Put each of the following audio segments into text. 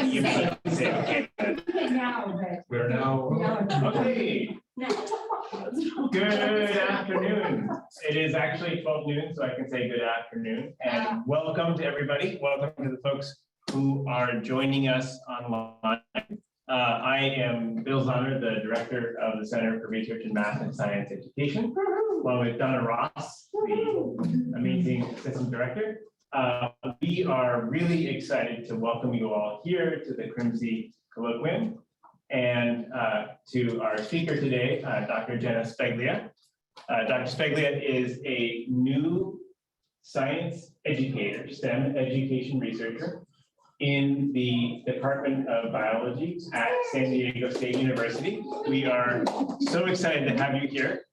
You can say we're now, okay. Good afternoon. It is actually 12 noon, so I can say good afternoon. And welcome to everybody. Welcome to the folks who are joining us online. I am Bill Zahner, the Director of the Center for Research in Math and Science Education, along with Donna Ross, the amazing Assistant Director. We are really excited to welcome you all here to the Crmse Colloquium and to our speaker today, Dr. Gena Sbeglia. Dr. Sbeglia is a new science educator, STEM education researcher in the Department of Biology at San Diego State University. We are so excited to have you here.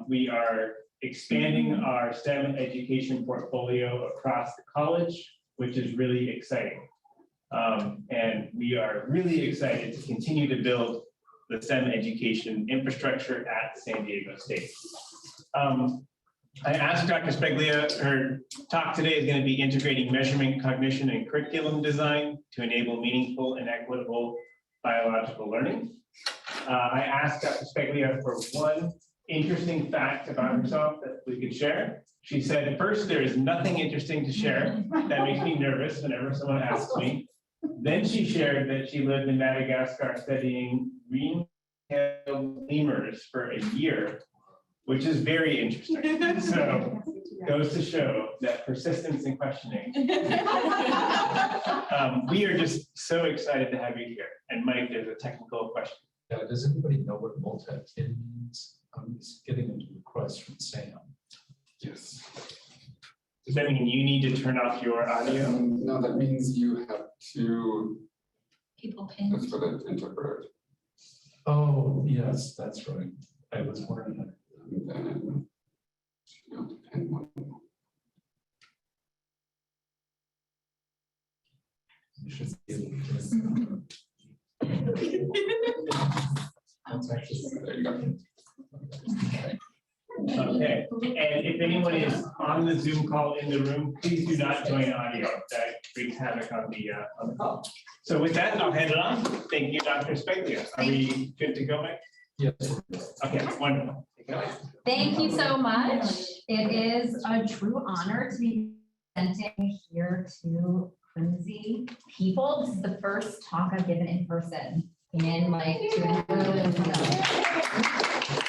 We are expanding our STEM education portfolio across the college, which is really exciting. And we are really excited to continue to build the STEM education infrastructure at San Diego State. I asked Dr. Sbeglia, her talk today is going to be integrating measurement, cognition, and curriculum design to enable meaningful and equitable biological learning. I asked Dr. Sbeglia for one interesting fact about herself that we could share. She said, first, there is nothing interesting to share. That makes me nervous whenever someone asks me. Then she shared that she lived in Madagascar studying green-tailed lemurs for a year, which is very interesting. So goes to show that persistence in questioning. We are just so excited to have you here. And Mike, there's a technical question. Yeah, does anybody know what multi-kin means? I'm just getting into requests from Sam. Yes. Does that mean you need to turn off your audio? No, that means you have to, People pin. that's for the interpreter. Oh, yes, that's right. I was wondering that. And then you have to pin one. You should be able to. That's actually, There you go. Okay, and if anyone is on the Zoom call in the room, please do not join audio. That wreaks havoc on the call. So with that, I'll hand it on. Thank you, Dr. Sbeglia. Are we good to go, Mike? yes. Okay, wonderful. Take it away. Thank you so much. It is a true honor to be presenting here to Crmse people. This is the first talk I've given in person in like 2.5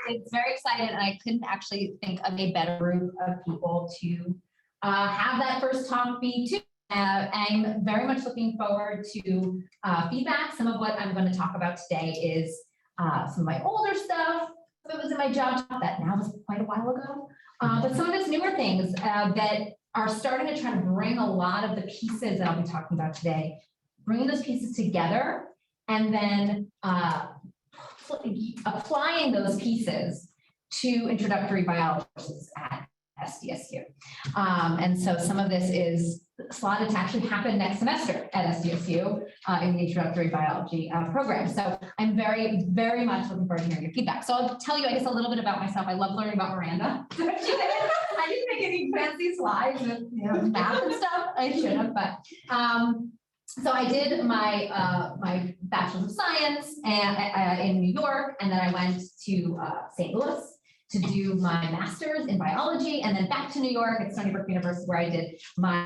It's very exciting, and I couldn't actually think of a better group of people to have that first talk be too. I'm very much looking forward to feedback. Some of what I'm going to talk about today is some of my older stuff. It was in my job that now was quite a while ago, but some of it's newer things that are starting to try to bring a lot of the pieces that I'll be talking about today, bringing those pieces together, and then applying those pieces to introductory biology courses at SDSU. And so some of this is slotted to actually happen next semester at SDSU in the introductory biology program. So I'm very, very much looking forward to hearing your feedback. So I'll tell you, I guess, a little bit about myself. I love learning about Miranda. I didn't make any fancy slides with math and stuff. I should have, but so I did my my Bachelor's of Science in New York, and then I went to St. Louis to do my master's in biology, and then back to New York at Stony Brook University, where I did my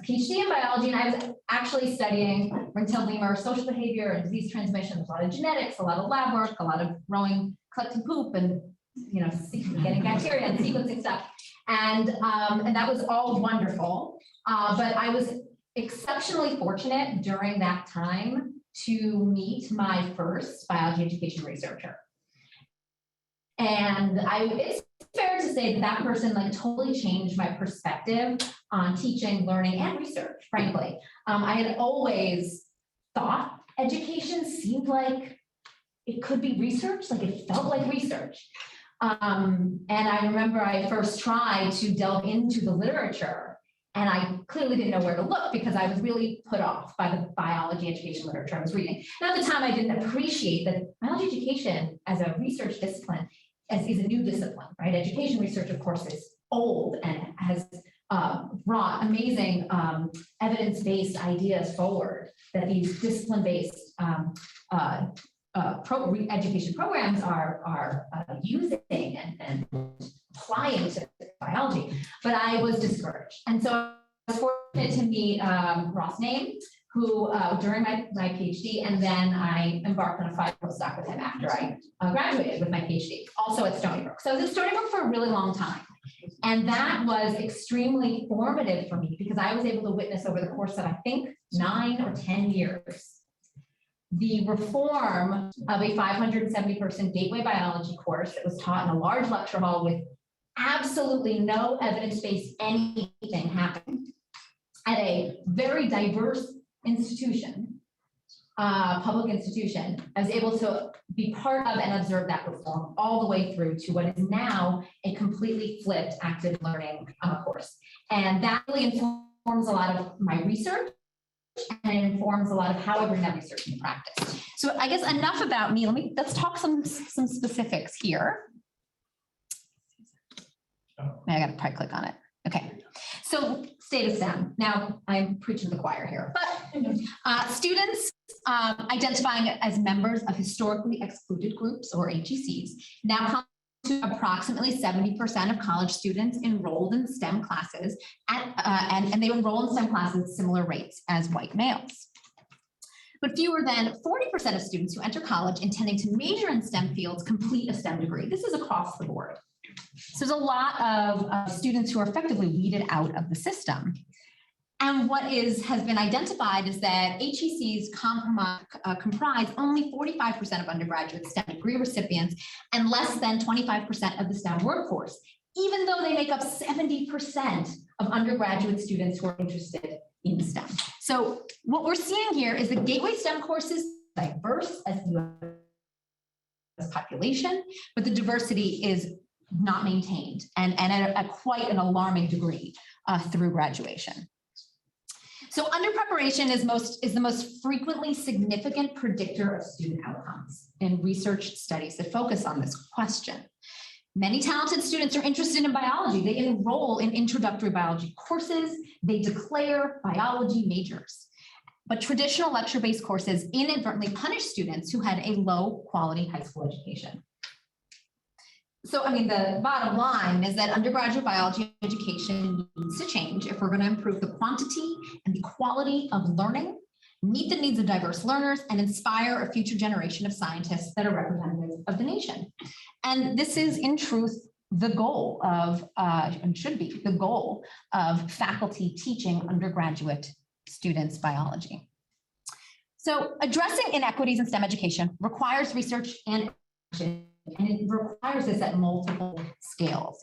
PhD in biology. And I was actually studying ring-tailed lemur social behavior and disease transmission. There's a lot of genetics, a lot of lab work, a lot of growing, collecting poop, and getting bacteria and sequencing stuff. And that was all wonderful. But I was exceptionally fortunate during that time to meet my first biology education researcher. And it's fair to say that that person like totally changed my perspective on teaching, learning, and research, frankly. I had always thought education seemed like it could be research, like it felt like research. And I remember I first tried to delve into the literature, and I clearly didn't know where to look because I was really put off by the biology education literature I was reading. And at the time, I didn't appreciate that biology education as a research discipline is a new discipline, right? Education research, of course, is old and has brought amazing evidence-based ideas forward that these discipline-based education programs are using and applying to biology, but I was discouraged. And so I was fortunate to meet Ross Name, who during my PhD, and then I embarked on a 5-year postdoc with him after I graduated with my PhD, also at Stony Brook. So I was at Stony Brook for a really long time. And that was extremely formative for me because I was able to witness over the course of, I think, 9 or 10 years, the reform of a 570-person gateway biology course that was taught in a large lecture hall with absolutely no evidence-based anything happening at a very diverse institution, public institution. I was able to be part of and observe that reform all the way through to what is now a completely flipped active learning course. And that really informs a lot of my research and it informs a lot of how I bring that research into practice. So I guess enough about me. Let's talk some specifics here. I got to probably click on it. Okay. So state of STEM. Now I'm preaching to the choir here, but students identifying as members of historically excluded groups or HECs now to approximately 70% of college students enrolled in STEM classes and they enroll in STEM classes at similar rates as white males. But fewer than 40% of students who enter college intending to major in STEM fields complete a STEM degree. This is across the board. So there's a lot of students who are effectively weeded out of the system. And what has been identified is that HECs comprise only 45% of undergraduate STEM degree recipients and less than 25% of the STEM workforce, even though they make up 70% of undergraduate students who are interested in STEM. So what we're seeing here is the gateway STEM courses diverse as the US population, but the diversity is not maintained and at quite an alarming degree through graduation. So under preparation is the most frequently significant predictor of student outcomes in research studies that focus on this question. Many talented students are interested in biology. They enroll in introductory biology courses. They declare biology majors. But traditional lecture-based courses inadvertently punish students who had a low quality high school education. So, I mean, the bottom line is that undergraduate biology education needs to change if we're going to improve the quantity and the quality of learning, meet the needs of diverse learners, and inspire a future generation of scientists that are representative of the nation. And this is, in truth, the goal of, and should be the goal of faculty teaching undergraduate students biology. So addressing inequities in STEM education requires research and action. And it requires this at multiple scales.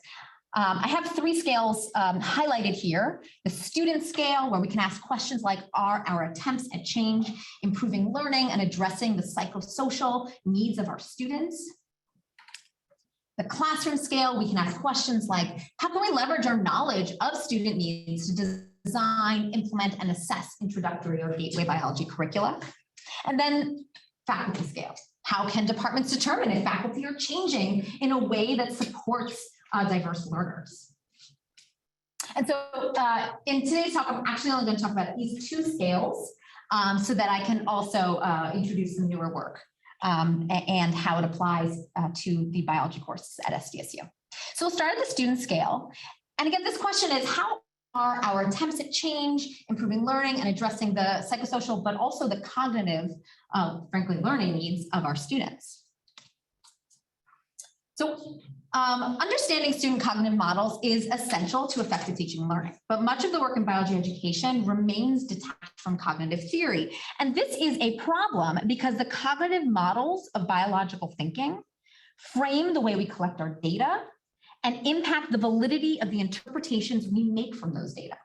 I have 3 scales highlighted here. The student scale, where we can ask questions like, are our attempts at change improving learning and addressing the psychosocial needs of our students? The classroom scale, we can ask questions like, how can we leverage our knowledge of student needs to design, implement, and assess introductory or gateway biology curricula? And then faculty scale. How can departments determine if faculty are changing in a way that supports diverse learners? And so in today's talk, I'm actually only going to talk about these 2 scales so that I can also introduce some newer work and how it applies to the biology courses at SDSU. So we'll start at the student scale. And again, this question is, how are our attempts at change, improving learning, and addressing the psychosocial, but also the cognitive, frankly, learning needs of our students? So understanding student cognitive models is essential to effective teaching and learning, but much of the work in biology education remains detached from cognitive theory. And this is a problem because the cognitive models of biological thinking frame the way we collect our data and impact the validity of the interpretations we make from those data.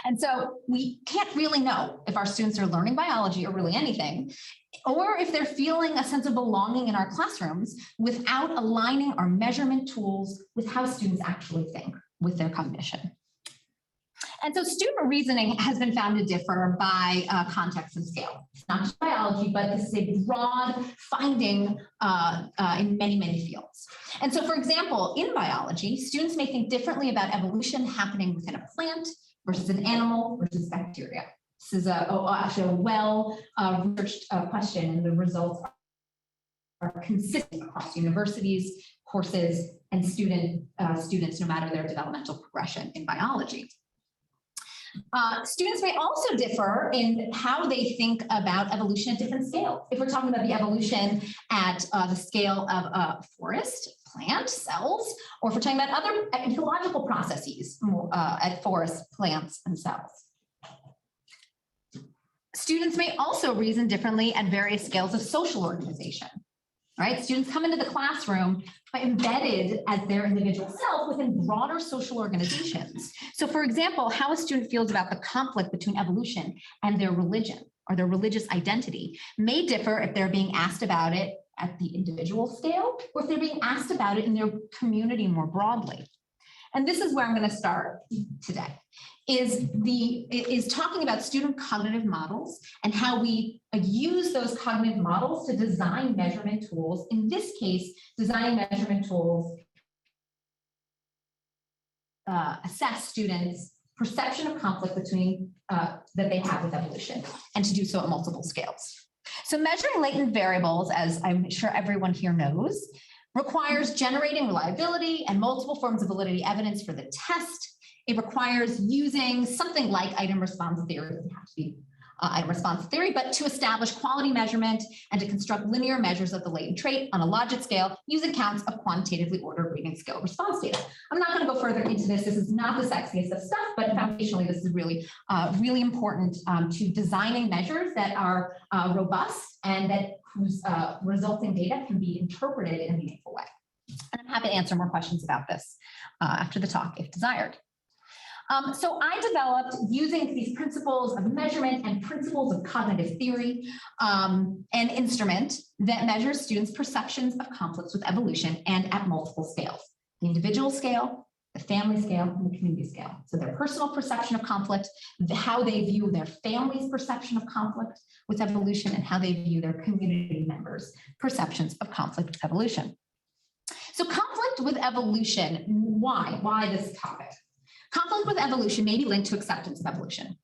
And so we can't really know if our students are learning biology or really anything, or if they're feeling a sense of belonging in our classrooms without aligning our measurement tools with how students actually think with their cognition. And so student reasoning has been found to differ by context and scale. It's not just biology, but this is a broad finding in many, many fields. And so, for example, in biology, students may think differently about evolution happening within a plant versus an animal versus bacteria. This is actually a well-researched question, and the results are consistent across universities, courses, and students, no matter their developmental progression in biology. Students may also differ in how they think about evolution at different scales. If we're talking about the evolution at the scale of a forest, plant, cells, or if we're talking about other ecological processes at forests, plants, and cells. Students may also reason differently at various scales of social organization. Right? Students come into the classroom embedded as their individual self within broader social organizations. So for example, how a student feels about the conflict between evolution and their religion or their religious identity may differ if they're being asked about it at the individual scale or if they're being asked about it in their community more broadly. And this is where I'm going to start today, is talking about student cognitive models and how we use those cognitive models to design measurement tools. In this case, designing measurement tools assess students' perception of conflict between that they have with evolution, and to do so at multiple scales. So measuring latent variables, as I'm sure everyone here knows, requires generating reliability and multiple forms of validity evidence for the test. It requires using something like item response theory. It doesn't have to be item response theory, but to establish quality measurement and to construct linear measures of the latent trait on a logic scale using counts of quantitatively ordered rating scale response data. I'm not going to go further into this. This is not the sexiest of stuff, but foundationally, this is really, really important to designing measures that are robust and that whose resulting data can be interpreted in a meaningful way. And I'm happy to answer more questions about this after the talk if desired. So I developed, using these principles of measurement and principles of cognitive theory, an instrument that measures students' perceptions of conflicts with evolution and at multiple scales: the individual scale, the family scale, and the community scale. So their personal perception of conflict, how they view their family's perception of conflict with evolution, and how they view their community members' perceptions of conflict with evolution. So conflict with evolution, why? Why this topic? Conflict with evolution may be linked to acceptance of evolution,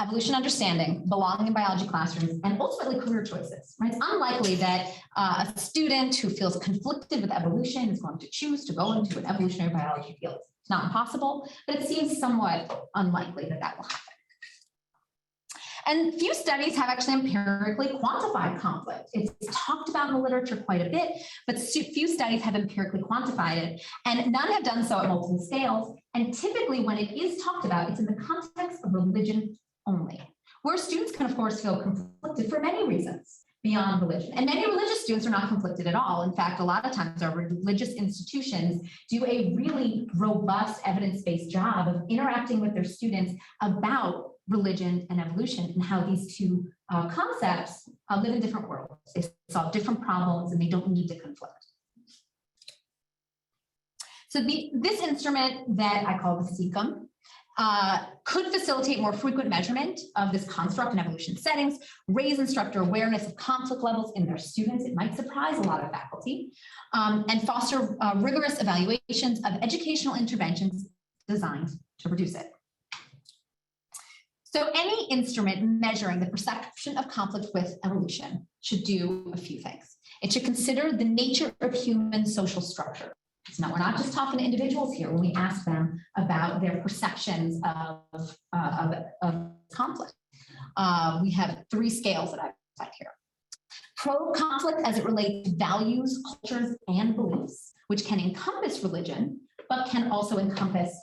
evolution understanding, belonging in biology classrooms, and ultimately career choices. Right? It's unlikely that a student who feels conflicted with evolution is going to choose to go into an evolutionary biology field. It's not impossible, but it seems somewhat unlikely that that will happen. And few studies have actually empirically quantified conflict. It's talked about in the literature quite a bit, but few studies have empirically quantified it, and none have done so at multiple scales. And typically when it is talked about, it's in the context of religion only, where students can, of course, feel conflicted for many reasons beyond religion. And many religious students are not conflicted at all. In fact, a lot of times our religious institutions do a really robust evidence-based job of interacting with their students about religion and evolution and how these two concepts live in different worlds. They solve different problems and they don't need to conflict. So this instrument that I call the SECUM could facilitate more frequent measurement of this construct in evolution settings, raise instructor awareness of conflict levels in their students. It might surprise a lot of faculty, and foster rigorous evaluations of educational interventions designed to reduce it. So any instrument measuring the perception of conflict with evolution should do a few things. It should consider the nature of human social structure. So now we're not just talking to individuals here when we ask them about their perceptions of conflict. We have 3 scales that I've got here. Pro-conflict as it relates to values, cultures, and beliefs, which can encompass religion, but can also encompass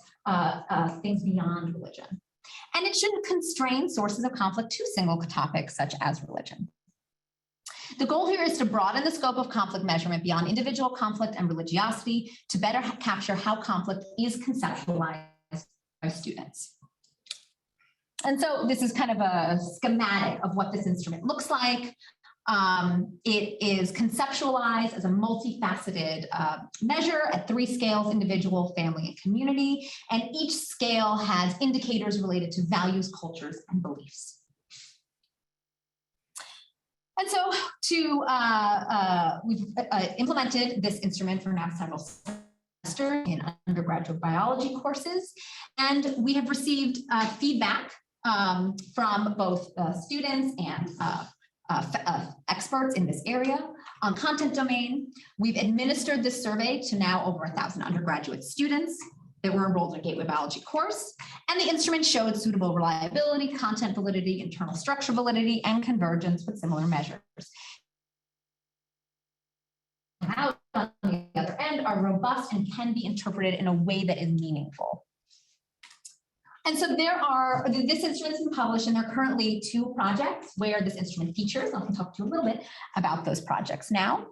things beyond religion. And it shouldn't constrain sources of conflict to single topics such as religion. The goal here is to broaden the scope of conflict measurement beyond individual conflict and religiosity to better capture how conflict is conceptualized by students. And so this is kind of a schematic of what this instrument looks like. It is conceptualized as a multifaceted measure at 3 scales: individual, family, and community. And each scale has indicators related to values, cultures, and beliefs. And so we've implemented this instrument for now several semesters in undergraduate biology courses. And we have received feedback from both students and experts in this area. On content domain, we've administered this survey to now over 1,000 undergraduate students that were enrolled in a Gateway Biology course, and the instrument showed suitable reliability, content validity, internal structure validity, and convergence with similar measures. Out on the other end are robust and can be interpreted in a way that is meaningful. And so this instrument's been published, and there are currently 2 projects where this instrument features. I'll talk to you a little bit about those projects now.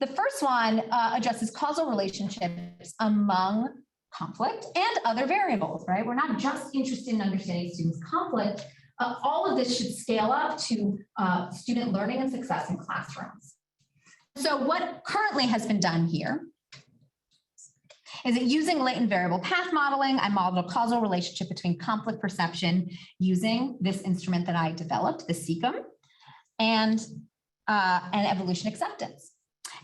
The first one addresses causal relationships among conflict and other variables, right? We're not just interested in understanding students' conflict. All of this should scale up to student learning and success in classrooms. So what currently has been done here is that using latent variable path modeling, I modeled a causal relationship between conflict perception using this instrument that I developed, the SECM, and evolution acceptance.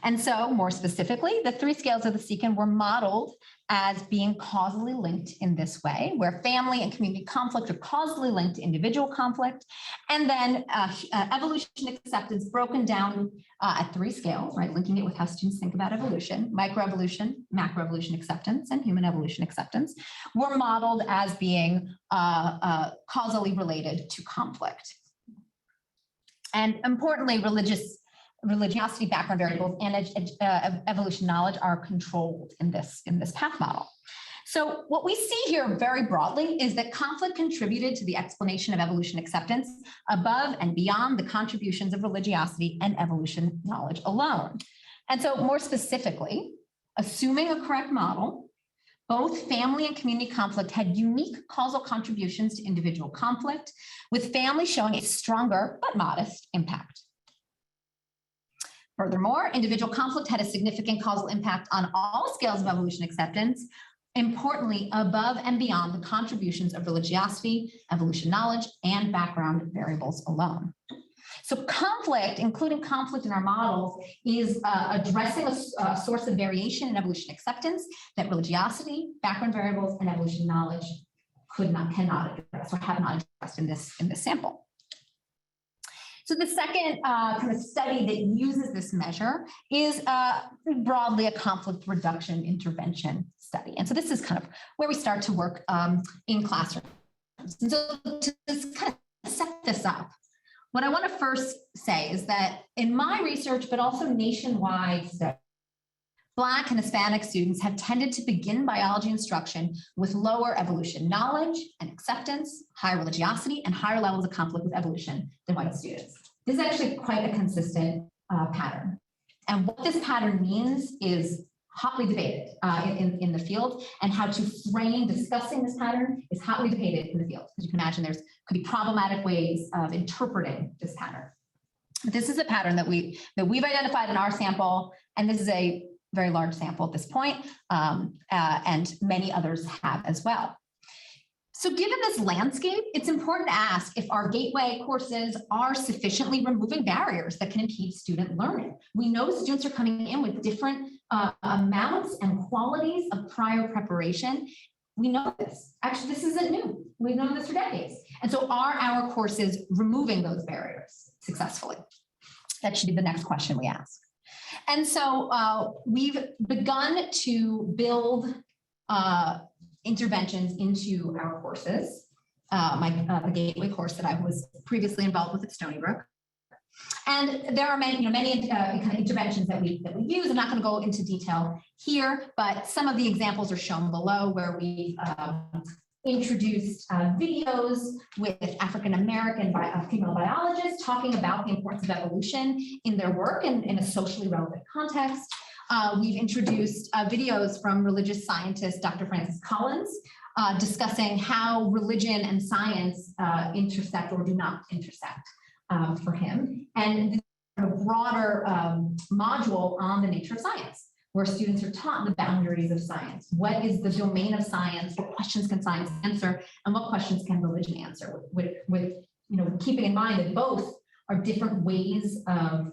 And so more specifically, the 3 scales of the SECM were modeled as being causally linked in this way, where family and community conflict are causally linked to individual conflict. And then evolution acceptance broken down at 3 scales, right? Linking it with how students think about evolution: microevolution, macroevolution acceptance, and human evolution acceptance were modeled as being causally related to conflict. And importantly, religiosity, background variables, and evolution knowledge are controlled in this path model. So what we see here very broadly is that conflict contributed to the explanation of evolution acceptance above and beyond the contributions of religiosity and evolution knowledge alone. And so more specifically, assuming a correct model, both family and community conflict had unique causal contributions to individual conflict, with family showing a stronger but modest impact. Furthermore, individual conflict had a significant causal impact on all scales of evolution acceptance, importantly, above and beyond the contributions of religiosity, evolution knowledge, and background variables alone. So conflict, including conflict in our models, is addressing a source of variation in evolution acceptance that religiosity, background variables, and evolution knowledge cannot address or have not addressed in this sample. So the second kind of study that uses this measure is broadly a conflict reduction intervention study. And so this is kind of where we start to work in classrooms. And so to kind of set this up, what I want to first say is that in my research, but also nationwide studies, Black and Hispanic students have tended to begin biology instruction with lower evolution knowledge and acceptance, higher religiosity, and higher levels of conflict with evolution than white students. This is actually quite a consistent pattern. And what this pattern means is hotly debated in the field, and how to frame discussing this pattern is hotly debated in the field. As you can imagine, could be problematic ways of interpreting this pattern. But this is a pattern that we've identified in our sample, and this is a very large sample at this point, and many others have as well. So given this landscape, it's important to ask if our gateway courses are sufficiently removing barriers that can impede student learning. We know students are coming in with different amounts and qualities of prior preparation. We know this. Actually, this isn't new. We've known this for decades. And so are our courses removing those barriers successfully? That should be the next question we ask. And so we've begun to build interventions into our courses. The gateway course that I was previously involved with at Stony Brook. And there are many kind of interventions that we use. I'm not going to go into detail here, but some of the examples are shown below, where we introduced videos with African-American female biologists talking about the importance of evolution in their work and in a socially relevant context. We've introduced videos from religious scientist Dr. Francis Collins discussing how religion and science intersect or do not intersect for him. And kind of broader module on the nature of science, where students are taught the boundaries of science. What is the domain of science? What questions can science answer? And what questions can religion answer? With keeping in mind that both are different ways of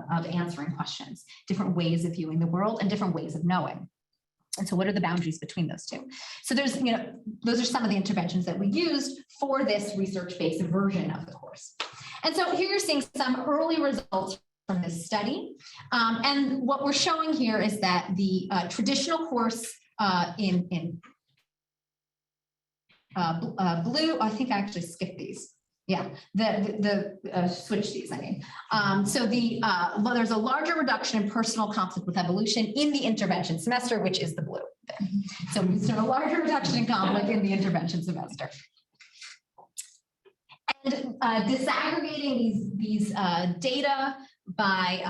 answering questions, different ways of viewing the world, and different ways of knowing. And so what are the boundaries between those two? So there's, those are some of the interventions that we used for this research-based version of the course. And so here you're seeing some early results from this study. And what we're showing here is that the traditional course in blue, I think I actually skipped these. Yeah, switch these, I mean. So there's a larger reduction in personal conflict with evolution in the intervention semester, which is the blue. So we've seen a larger reduction in conflict in the intervention semester. And disaggregating these data by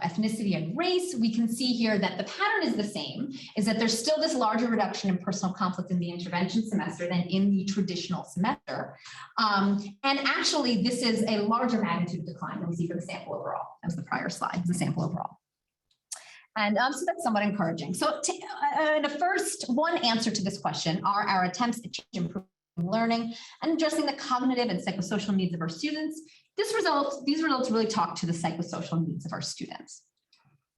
ethnicity and race, we can see here that the pattern is the same, is that there's still this larger reduction in personal conflict in the intervention semester than in the traditional semester. And actually, this is a larger magnitude of decline than we see for the sample overall. That was the prior slide, the sample overall. And so that's somewhat encouraging. So the first one answer to this question are our attempts to change and improve learning and addressing the cognitive and psychosocial needs of our students. These results really talk to the psychosocial needs of our students.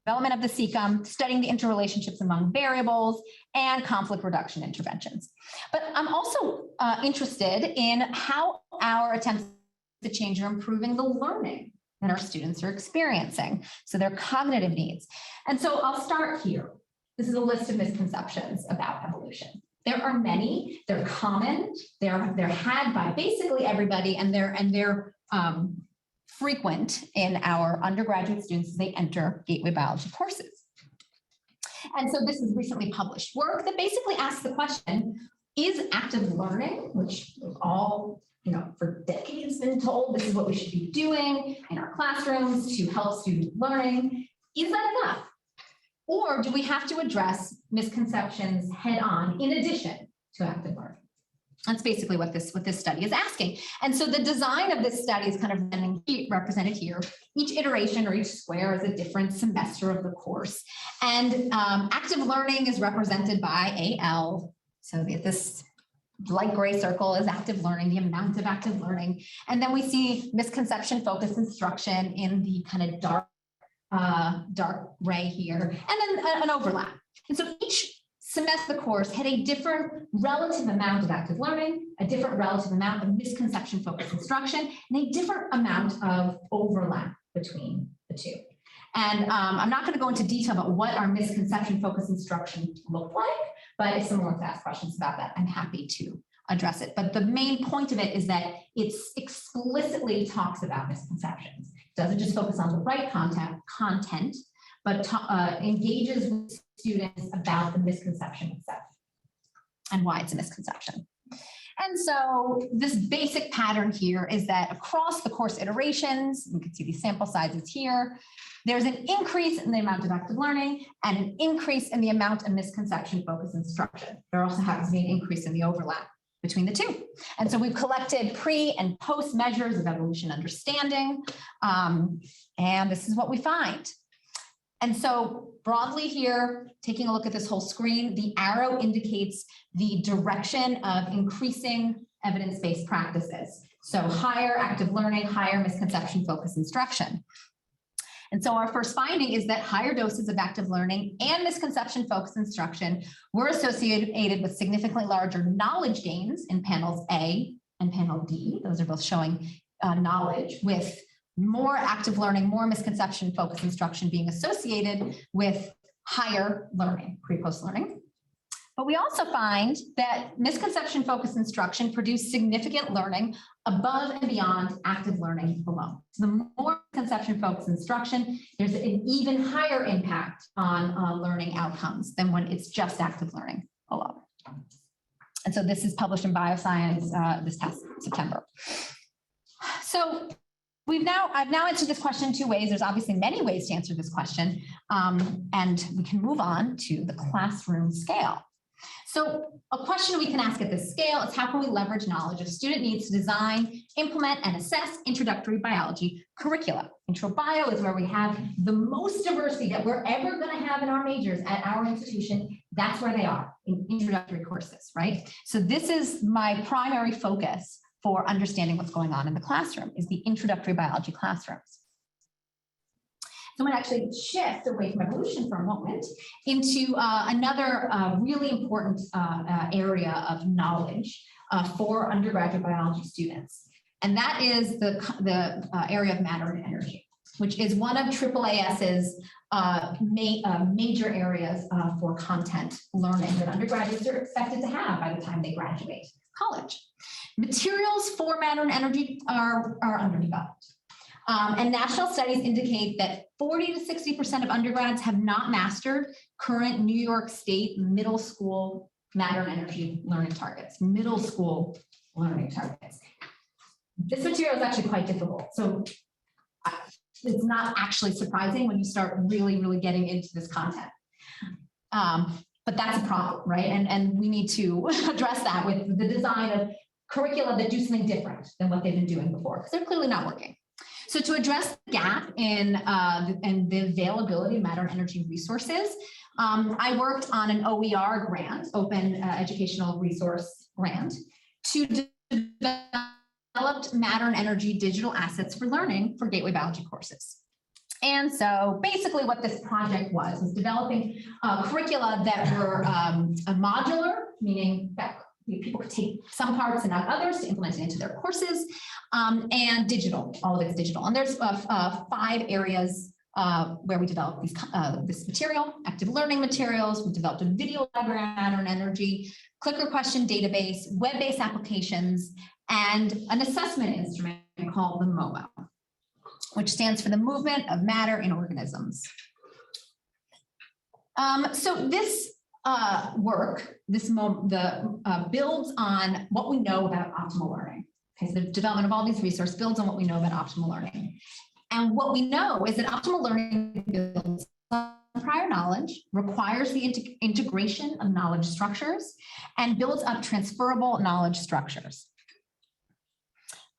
Development of the CECOM, studying the interrelationships among variables, and conflict reduction interventions. But I'm also interested in how our attempts to change are improving the learning that our students are experiencing, so their cognitive needs. And so I'll start here. This is a list of misconceptions about evolution. There are many, they're common, they're had by basically everybody, and they're frequent in our undergraduate students as they enter Gateway Biology courses. And so this is recently published work that basically asks the question, is active learning, which we've all, for decades been told this is what we should be doing in our classrooms to help student learning, is that enough? Or do we have to address misconceptions head on in addition to active learning? That's basically what this study is asking. And so the design of this study is kind of represented here. Each iteration or each square is a different semester of the course. And active learning is represented by AL. So this light gray circle is active learning, the amount of active learning. And then we see misconception focused instruction in the kind of dark gray here, and then an overlap. And so each semester the course had a different relative amount of active learning, a different relative amount of misconception focused instruction, and a different amount of overlap between the two. And I'm not going to go into detail about what our misconception focused instruction looked like, but if someone wants to ask questions about that, I'm happy to address it. But the main point of it is that it explicitly talks about misconceptions. It doesn't just focus on the right content, but engages with students about the misconception itself and why it's a misconception. And so this basic pattern here is that across the course iterations, you can see these sample sizes here, there's an increase in the amount of active learning and an increase in the amount of misconception focused instruction. There also happens to be an increase in the overlap between the two. And so we've collected pre and post measures of evolution understanding, and this is what we find. And so broadly here, taking a look at this whole screen, the arrow indicates the direction of increasing evidence-based practices. So higher active learning, higher misconception focused instruction. And so our first finding is that higher doses of active learning and misconception focused instruction were associated with significantly larger knowledge gains in panels A and panel D. Those are both showing knowledge, with more active learning, more misconception focused instruction being associated with higher learning, pre-post learning. But we also find that misconception focused instruction produced significant learning above and beyond active learning alone. So the more conception focused instruction, there's an even higher impact on learning outcomes than when it's just active learning alone. And so this is published in Bioscience this past September. So I've now answered this question two ways. There's obviously many ways to answer this question, and we can move on to the classroom scale. So a question we can ask at this scale is how can we leverage knowledge of student needs to design, implement, and assess introductory biology curricula? Intro bio is where we have the most diversity that we're ever going to have in our majors at our institution. That's where they are in introductory courses, right? So this is my primary focus for understanding what's going on in the classroom is the introductory biology classrooms. So I'm going to actually shift away from evolution for a moment into another really important area of knowledge for undergraduate biology students. And that is the area of matter and energy, which is one of AAAS's major areas for content learning that undergraduates are expected to have by the time they graduate college. Materials for matter and energy are underdeveloped. And national studies indicate that 40 to 60% of undergrads have not mastered current New York State middle school matter and energy learning targets, middle school learning targets. This material is actually quite difficult. So it's not actually surprising when you start really, really getting into this content. But that's a problem, right? And we need to address that with the design of curricula that do something different than what they've been doing before, because they're clearly not working. So to address the gap in the availability of matter and energy resources, I worked on an OER grant, Open Educational Resource Grant, to develop matter and energy digital assets for learning for Gateway Biology courses. And so basically what this project was developing curricula that were modular, meaning that people could take some parts and not others to implement it into their courses, and digital, all of it's digital. And there's 5 areas where we developed this material: active learning materials, we developed a video library on matter and energy, clicker question database, web-based applications, and an assessment instrument called the MOMO, which stands for the Movement of Matter in Organisms. So this work, builds on what we know about optimal learning. Okay, so the development of all these resources builds on what we know about optimal learning. And what we know is that optimal learning builds on prior knowledge, requires the integration of knowledge structures, and builds up transferable knowledge structures.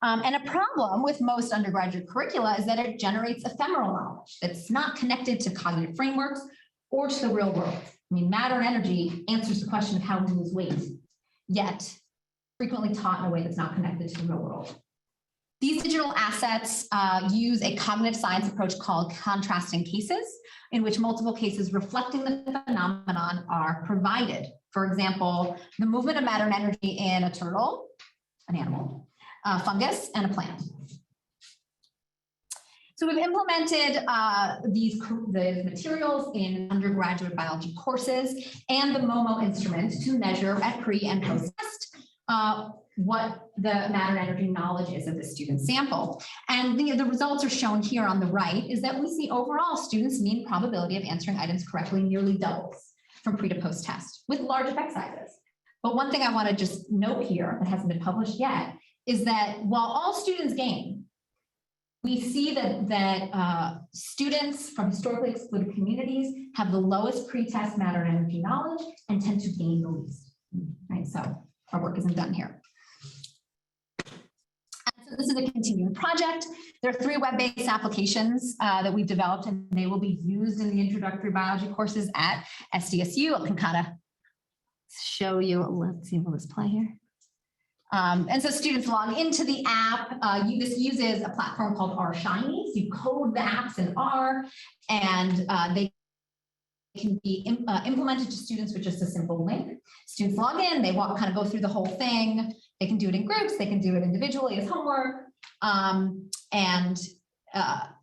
And a problem with most undergraduate curricula is that it generates ephemeral knowledge that's not connected to cognitive frameworks or to the real world. I mean, matter and energy answers the question of how to lose weight, yet frequently taught in a way that's not connected to the real world. These digital assets use a cognitive science approach called contrasting cases, in which multiple cases reflecting the phenomenon are provided. For example, the movement of matter and energy in a turtle, an animal, fungus, and a plant. So we've implemented the materials in undergraduate biology courses and the MOMO instrument to measure at pre and post test what the matter and energy knowledge is of the student sample. And the results are shown here on the right, is that we see overall students' mean probability of answering items correctly nearly doubles from pre to post test with large effect sizes. But one thing I want to just note here that hasn't been published yet is that while all students gain, we see that students from historically excluded communities have the lowest pre-test matter and energy knowledge and tend to gain the least, right? So our work isn't done here. And so this is a continuing project. There are 3 web-based applications that we've developed, and they will be used in the introductory biology courses at SDSU. I can kind of show you, let's see, will this play here? And so students log into the app. This uses a platform called R-Shiny. So you code the apps in R, and they can be implemented to students with just a simple link. Students log in, they kind of go through the whole thing. They can do it in groups, they can do it individually as homework.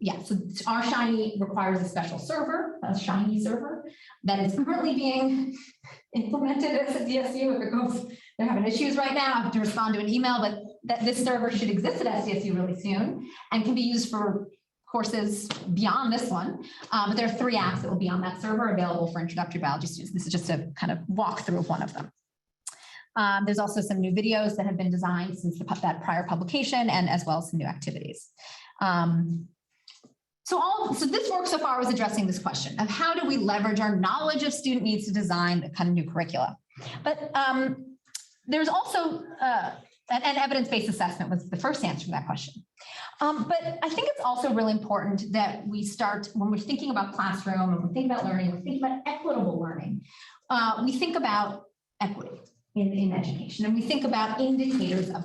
Yeah, so R-Shiny requires a special server, a Shiny server, that is currently being implemented at SDSU. If it goes, they're having issues right now. I have to respond to an email, but that this server should exist at SDSU really soon and can be used for courses beyond this one. But there are 3 apps that will be on that server available for introductory biology students. This is just a kind of walk through of one of them. There's also some new videos that have been designed since that prior publication, and as well as some new activities. So this work so far was addressing this question of how do we leverage our knowledge of student needs to design a kind of new curricula. But there's also, and evidence-based assessment was the first answer to that question. But I think it's also really important that we start, when we're thinking about classroom and we're thinking about learning, we're thinking about equitable learning, we think about equity in education, and we think about indicators of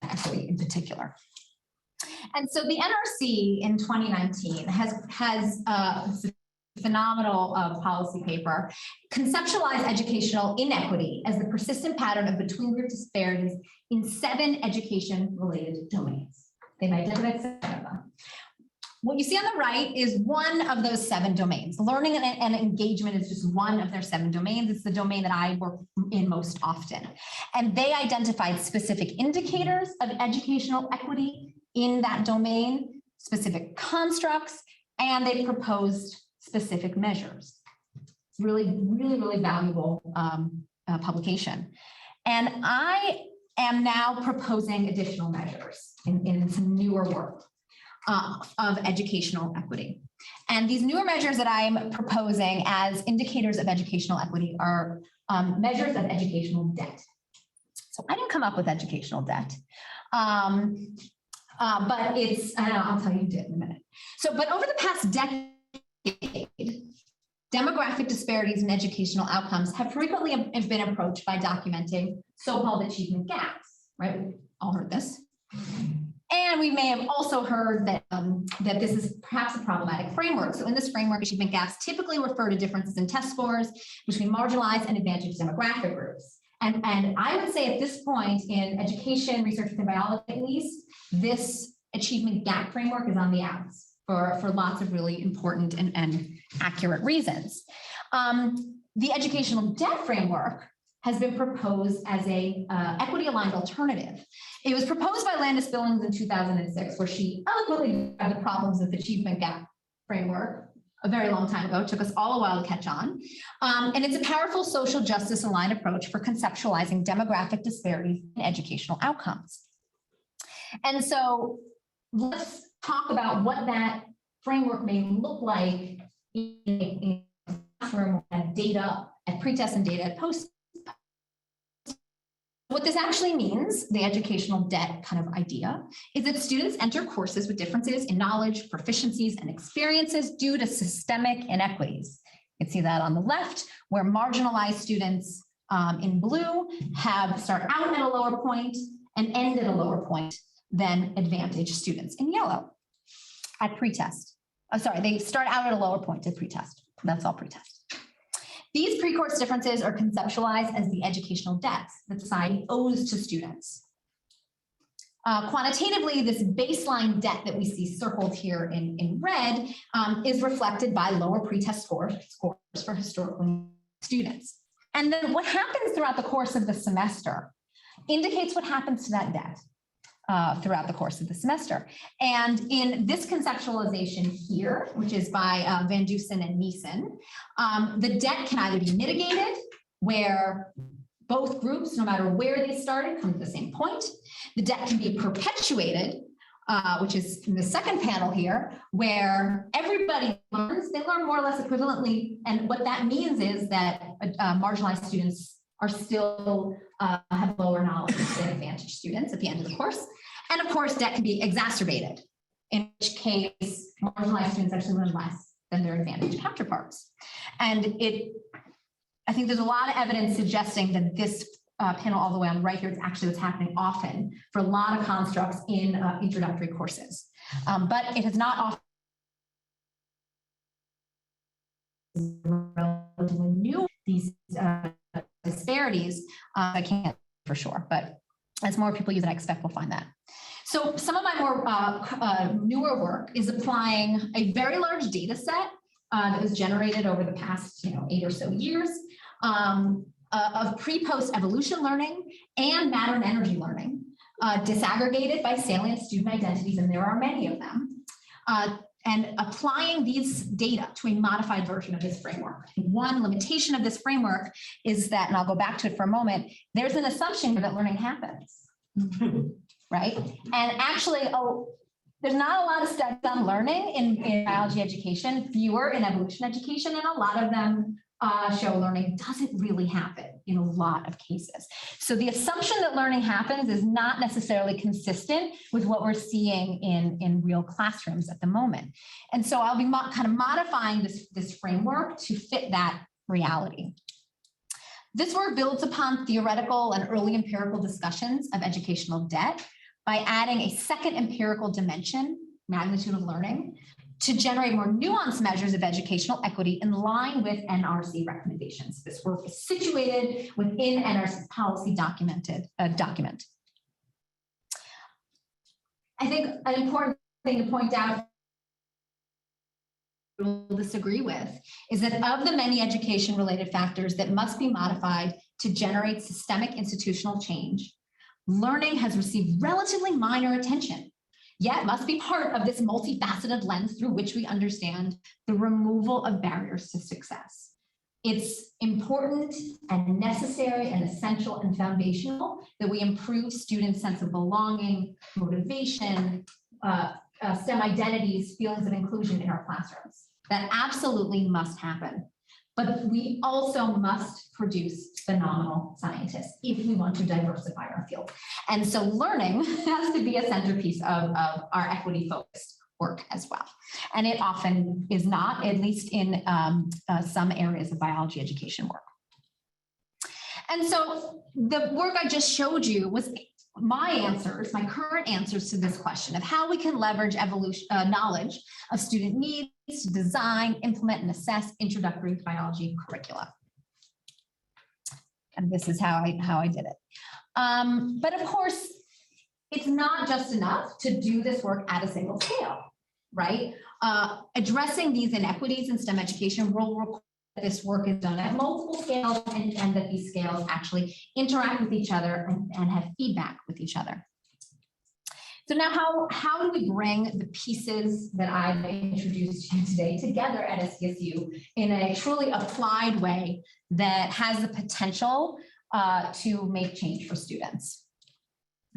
equity in particular. And so the NRC in 2019 has phenomenal policy paper, conceptualized educational inequity as the persistent pattern of between group disparities in 7 education-related domains. They've identified 7 of them. What you see on the right is one of those 7 domains. Learning and engagement is just one of their 7 domains. It's the domain that I work in most often. And they identified specific indicators of educational equity in that domain, specific constructs, and they proposed specific measures. It's really, really, really valuable publication. And I am now proposing additional measures in some newer work of educational equity. And these newer measures that I'm proposing as indicators of educational equity are measures of educational debt. So I didn't come up with educational debt. But it's, I know, I'll tell you who did in a minute. So, but over the past decade, demographic disparities in educational outcomes have frequently been approached by documenting so-called achievement gaps, right? We've all heard this. And we may have also heard that, that this is perhaps a problematic framework. So in this framework, achievement gaps typically refer to differences in test scores between marginalized and advantaged demographic groups. And I would say at this point in education, research within biology at least, this achievement gap framework is on the outs for lots of really important and accurate reasons. The educational debt framework has been proposed as a equity-aligned alternative. It was proposed by Landis Billings in 2006, where she eloquently described the problems with the achievement gap framework a very long time ago. It took us all a while to catch on. And it's a powerful social justice aligned approach for conceptualizing demographic disparities in educational outcomes. And so let's talk about what that framework may look like in classroom and data at pretest and data at post. What this actually means, the educational debt kind of idea, is that students enter courses with differences in knowledge, proficiencies, and experiences due to systemic inequities. You can see that on the left, where marginalized students in blue start out at a lower point and end at a lower point than advantaged students in yellow at pretest. Sorry, they start out at a lower point at pretest. That's all pretest. These pre-course differences are conceptualized as the educational debts that society owes to students. Quantitatively, this baseline debt that we see circled here in red is reflected by lower pretest scores for historical students. And then what happens throughout the course of the semester indicates what happens to that debt throughout the course of the semester. And in this conceptualization here, which is by Van Dusen and Neeson, the debt can either be mitigated, where both groups, no matter where they started, come to the same point. The debt can be perpetuated, which is in the second panel here, where everybody learns, they learn more or less equivalently. And what that means is that marginalized students are still have lower knowledge than advantaged students at the end of the course. And of course, debt can be exacerbated, in which case marginalized students actually learn less than their advantaged counterparts. And I think there's a lot of evidence suggesting that this panel all the way on the right here is actually what's happening often for a lot of constructs in introductory courses. But it has not often relatively new these disparities. I can't for sure, but as more people use it, I expect we'll find that. So some of my more newer work is applying a very large data set that was generated over the past 8 or so years of pre-post evolution learning and matter and energy learning, disaggregated by salient student identities, and there are many of them. And applying these data to a modified version of this framework. One limitation of this framework is that, and I'll go back to it for a moment, there's an assumption that learning happens, right? And actually, there's not a lot of studies on learning in biology education, fewer in evolution education, and a lot of them show learning doesn't really happen in a lot of cases. So the assumption that learning happens is not necessarily consistent with what we're seeing in real classrooms at the moment. And so I'll be kind of modifying this framework to fit that reality. This work builds upon theoretical and early empirical discussions of educational debt by adding a second empirical dimension, magnitude of learning, to generate more nuanced measures of educational equity in line with NRC recommendations. This work is situated within NRC's policy document. I think an important thing to point out, will disagree with, is that of the many education-related factors that must be modified to generate systemic institutional change, learning has received relatively minor attention, yet must be part of this multifaceted lens through which we understand the removal of barriers to success. It's important and necessary and essential and foundational that we improve students' sense of belonging, motivation, STEM identities, feelings of inclusion in our classrooms. That absolutely must happen. But we also must produce phenomenal scientists if we want to diversify our field. And so learning has to be a centerpiece of our equity-focused work as well. And it often is not, at least in some areas of biology education work. And so the work I just showed you was my answers, my current answers to this question of how we can leverage knowledge of student needs to design, implement, and assess introductory biology curricula. And this is how I did it. But of course, it's not just enough to do this work at a single scale, right? Addressing these inequities in STEM education will require that this work is done at multiple scales and that these scales actually interact with each other and have feedback with each other. So now how do we bring the pieces that I've introduced to you today together at SDSU in a truly applied way that has the potential to make change for students?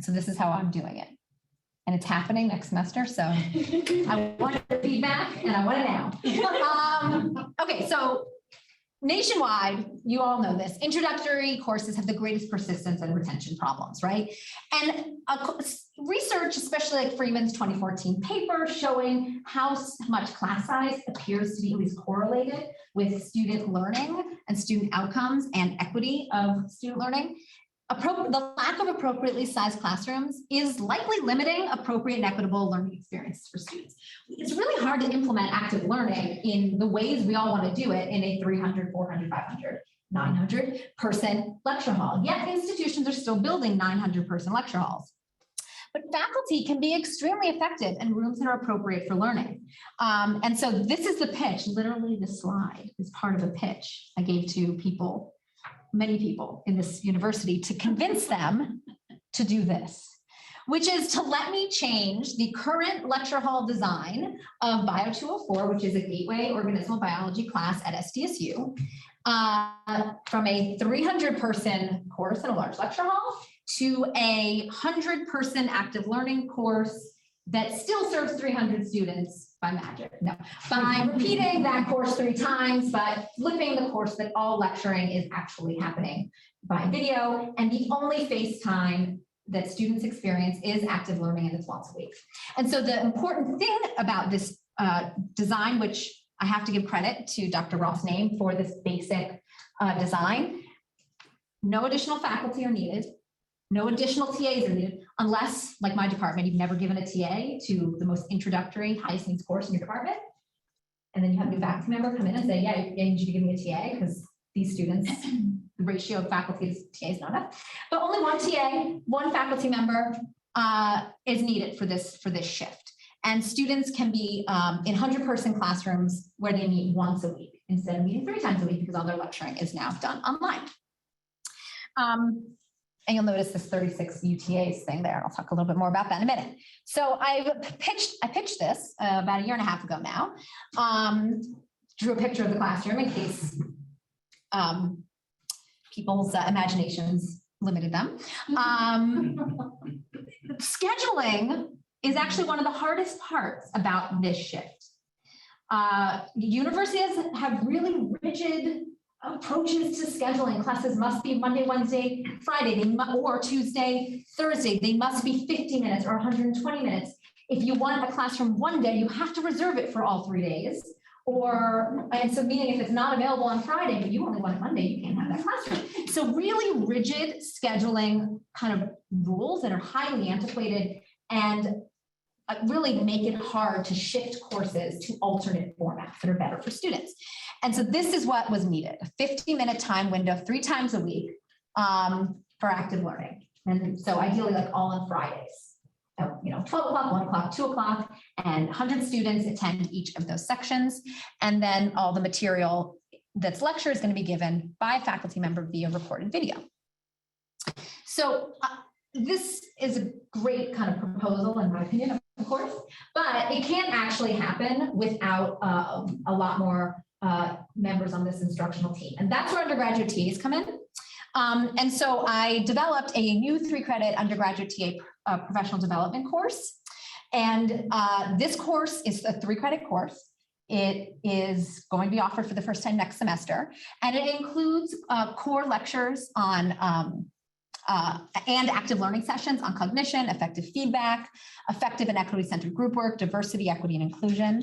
So this is how I'm doing it. And it's happening next semester, so I want the feedback and I want it now. Okay, so nationwide, you all know this, introductory courses have the greatest persistence and retention problems, right? And research, especially like Freeman's 2014 paper showing how much class size appears to be at least correlated with student learning and student outcomes and equity of student learning. The lack of appropriately sized classrooms is likely limiting appropriate and equitable learning experiences for students. It's really hard to implement active learning in the ways we all want to do it in a 300, 400, 500, 900 person lecture hall. Yet institutions are still building 900 person lecture halls. But faculty can be extremely effective in rooms that are appropriate for learning. And so this is the pitch, literally the slide is part of a pitch I gave to people, many people in this university to convince them to do this, which is to let me change the current lecture hall design of Bio 204, which is a gateway organismal biology class at SDSU, from a 300 person course in a large lecture hall to a 100 person active learning course that still serves 300 students by magic. No, by repeating that course 3 times, but flipping the course that all lecturing is actually happening by video. And the only face time that students experience is active learning, and it's once a week. And so the important thing about this design, which I have to give credit to Dr. Ross Name for this basic design, no additional faculty are needed. No additional TAs are needed, unless, like my department, you've never given a TA to the most introductory, highest needs course in your department. And then you have a new faculty member come in and say, yeah, I need you to give me a TA because these students, the ratio of faculty to TA is not enough. But only one TA, one faculty member is needed for this shift. And students can be in 100 person classrooms where they meet once a week instead of meeting 3 times a week because all their lecturing is now done online. And you'll notice this 36 UTAs thing there. And I'll talk a little bit more about that in a minute. So I pitched this about 1.5 years ago now. Drew a picture of the classroom in case people's imaginations limited them. Scheduling is actually one of the hardest parts about this shift. Universities have really rigid approaches to scheduling. Classes must be Monday, Wednesday, Friday, or Tuesday, Thursday. They must be 50 minutes or 120 minutes. If you want a classroom one day, you have to reserve it for all 3 days. And so meaning if it's not available on Friday, but you only want it Monday, you can't have that classroom. So really rigid scheduling kind of rules that are highly antiquated and really make it hard to shift courses to alternate formats that are better for students. And so this is what was needed, a 50-minute time window 3 times a week for active learning. And so ideally like all on Fridays, 12 o'clock, 1 o'clock, 2 o'clock, and 100 students attend each of those sections. And then all the material that's lecture is going to be given by a faculty member via recorded video. So this is a great kind of proposal, in my opinion, of course, but it can't actually happen without a lot more members on this instructional team. And that's where undergraduate TAs come in. And so I developed a new 3-credit undergraduate TA professional development course. And this course is a 3-credit course. It is going to be offered for the first time next semester. And it includes core lectures on and active learning sessions on cognition, effective feedback, effective and equity-centered group work, diversity, equity, and inclusion.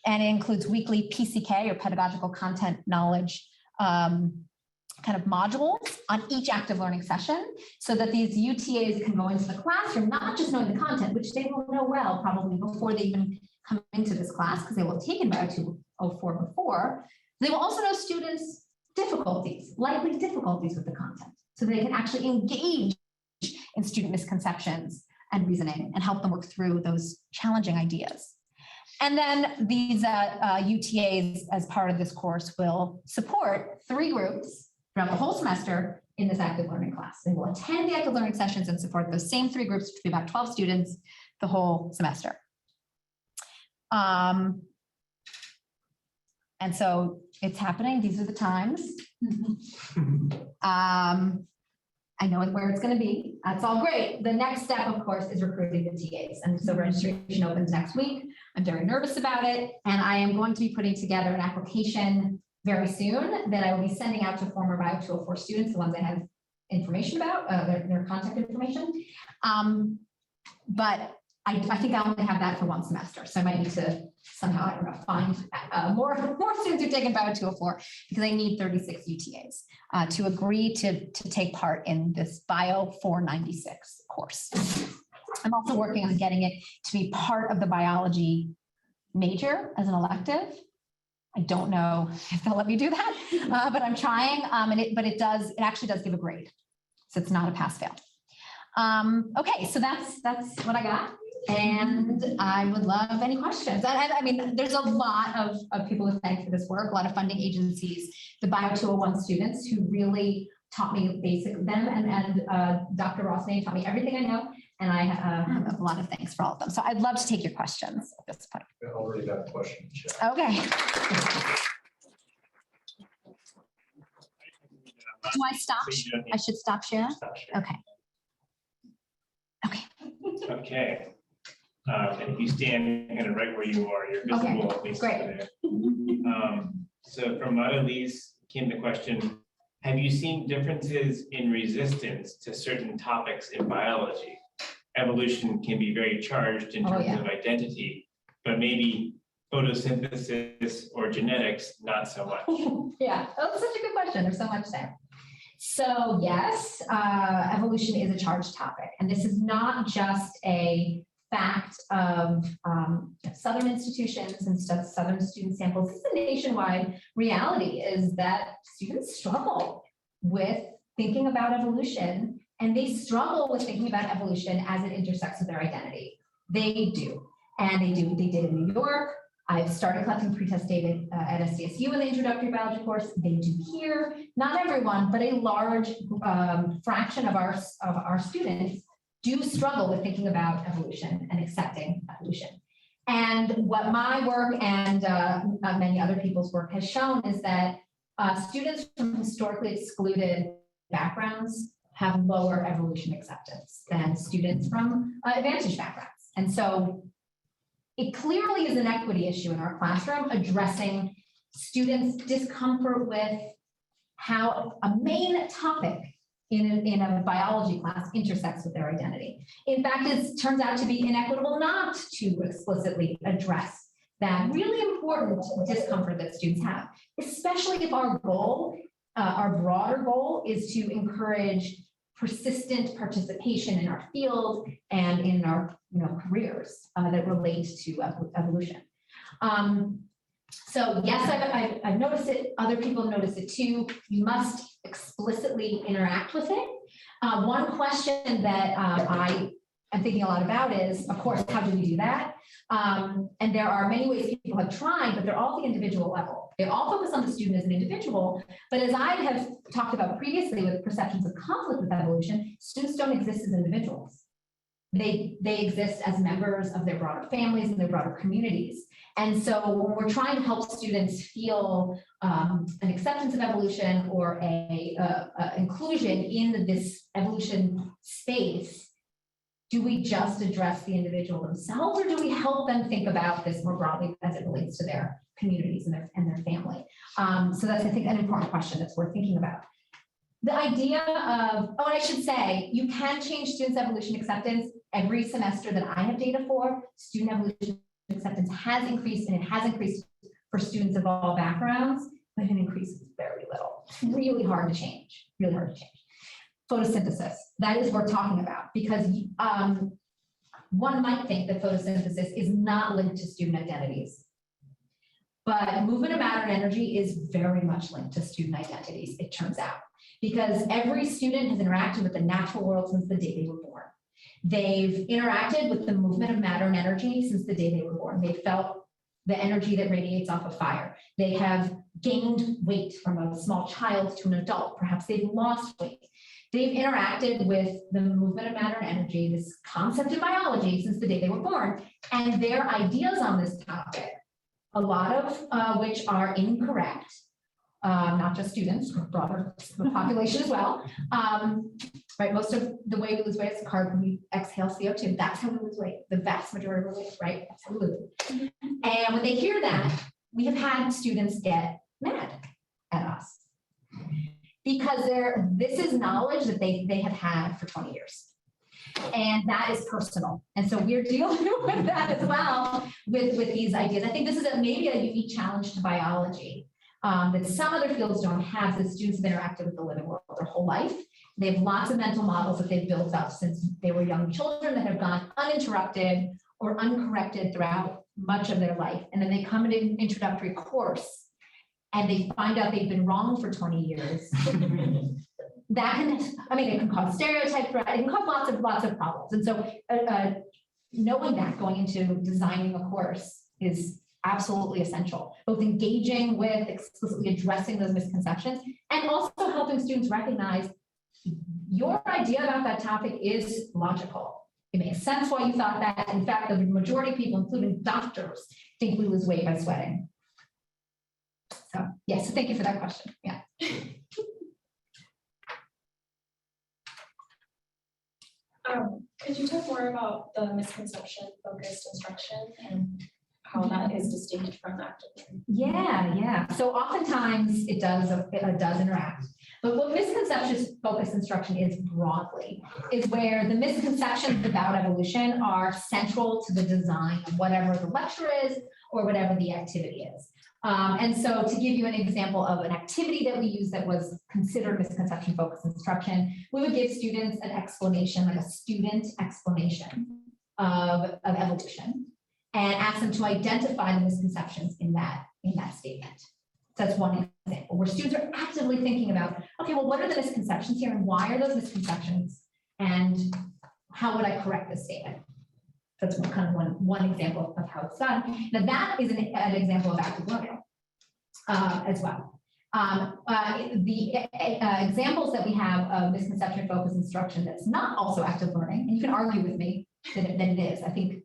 And it includes weekly PCK or pedagogical content knowledge kind of modules on each active learning session so that these UTAs can go into the classroom, not just knowing the content, which they will know well probably before they even come into this class because they will have taken Bio 204 before. They will also know students' difficulties, likely difficulties with the content, so they can actually engage in student misconceptions and reasoning and help them work through those challenging ideas. And then these UTAs, as part of this course, will support 3 groups throughout the whole semester in this active learning class. They will attend the active learning sessions and support those same 3 groups, which will be about 12 students the whole semester. And so it's happening. These are the times. I know where it's going to be. That's all great. The next step, of course, is recruiting the TAs. And so registration opens next week. I'm very nervous about it. And I am going to be putting together an application very soon that I will be sending out to former Bio 204 students, the ones I have information about, their contact information. But I think I only have that for 1 semester. So I might need to somehow, I don't know, find more students who've taken Bio 204 because I need 36 UTAs to agree to take part in this Bio 496 course. I'm also working on getting it to be part of the biology major as an elective. I don't know if they'll let me do that, but I'm trying. But it actually does give a grade. So it's not a pass fail. Okay, so that's what I got. And I would love any questions. I mean, there's a lot of people who thank for this work, a lot of funding agencies, the Bio 201 students who really taught me them and Dr. Rossnay taught me everything I know. And I have a lot of thanks for all of them. So I'd love to take your questions at this point. I already got a question in chat. Okay. Do I stop? I should stop share? Okay. Okay. Okay. And if you stand kind of right where you are, you're visible at least great. over there. So from Annalise came the question, have you seen differences in resistance to certain topics in biology? Evolution can be very charged in terms of identity, but maybe photosynthesis or genetics, not so much. Yeah, that's such a good question. There's so much there. So yes, evolution is a charged topic. And this is not just a fact of Southern institutions and Southern student samples. This is a nationwide reality, is that students struggle with thinking about evolution, and they struggle with thinking about evolution as it intersects with their identity. They do, and they did in New York. I've started collecting pretest data at SDSU in the introductory biology course. They do here, not everyone, but a large fraction of our students do struggle with thinking about evolution and accepting evolution. And what my work and many other people's work has shown is that students from historically excluded backgrounds have lower evolution acceptance than students from advantaged backgrounds. And so it clearly is an equity issue in our classroom, addressing students' discomfort with how a main topic in a biology class intersects with their identity. In fact, it turns out to be inequitable not to explicitly address that really important discomfort that students have, especially if our goal, our broader goal, is to encourage persistent participation in our field and in our careers that relate to evolution. So yes, I've noticed it. Other people notice it too. You must explicitly interact with it. One question that I am thinking a lot about is, of course, how do we do that? And there are many ways people have tried, but they're all at the individual level. They all focus on the student as an individual, but as I have talked about previously with perceptions of conflict with evolution, students don't exist as individuals. They exist as members of their broader families and their broader communities. And so when we're trying to help students feel an acceptance of evolution or a inclusion in this evolution space, do we just address the individual themselves, or do we help them think about this more broadly as it relates to their communities and their family? So that's, I think, an important question that's worth thinking about. The idea of, oh, and I should say, you can change students' evolution acceptance every semester that I have data for. Student evolution acceptance has increased, and it has increased for students of all backgrounds, but it increases very little. It's really hard to change, really hard to change. Photosynthesis, that is what we're talking about, because one might think that photosynthesis is not linked to student identities. But movement of matter and energy is very much linked to student identities, it turns out, because every student has interacted with the natural world since the day they were born. They've interacted with the movement of matter and energy since the day they were born. They felt the energy that radiates off of fire. They have gained weight from a small child to an adult. Perhaps they've lost weight. They've interacted with the movement of matter and energy, this concept in biology, since the day they were born. And their ideas on this topic, a lot of which are incorrect, not just students, but broader population as well. Right, most of the way we lose weight is carbon, we exhale CO2. That's how we lose weight. The vast majority of our weight, right? That's how we lose it. And when they hear that, we have had students get mad at us because this is knowledge that they have had for 20 years. And that is personal. And so we're dealing with that as well with these ideas. I think this is maybe a unique challenge to biology that some other fields don't have, that students have interacted with the living world their whole life. They have lots of mental models that they've built up since they were young children that have gone uninterrupted or uncorrected throughout much of their life. And then they come in an introductory course and they find out they've been wrong for 20 years. That can, I mean, it can cause stereotypes, it can cause lots of problems. And so knowing that going into designing a course is absolutely essential, both engaging with, explicitly addressing those misconceptions, and also helping students recognize your idea about that topic is logical. It makes sense why you thought that. In fact, the majority of people, including doctors, think we lose weight by sweating. So yes, thank you for that question. Yeah. Could you talk more about the misconception-focused instruction and how that is distinct from active learning? Yeah. So oftentimes it does interact. But what misconception-focused instruction is broadly is where the misconceptions about evolution are central to the design of whatever the lecture is or whatever the activity is. And so to give you an example of an activity that we use that was considered misconception-focused instruction, we would give students an explanation, like a student explanation of evolution, and ask them to identify the misconceptions in that statement. So that's one example where students are actively thinking about, okay, well, what are the misconceptions here and why are those misconceptions and how would I correct this statement? That's one example of how it's done. Now that is an example of active learning as well. The examples that we have of misconception-focused instruction that's not also active learning, and you can argue with me that it is, I think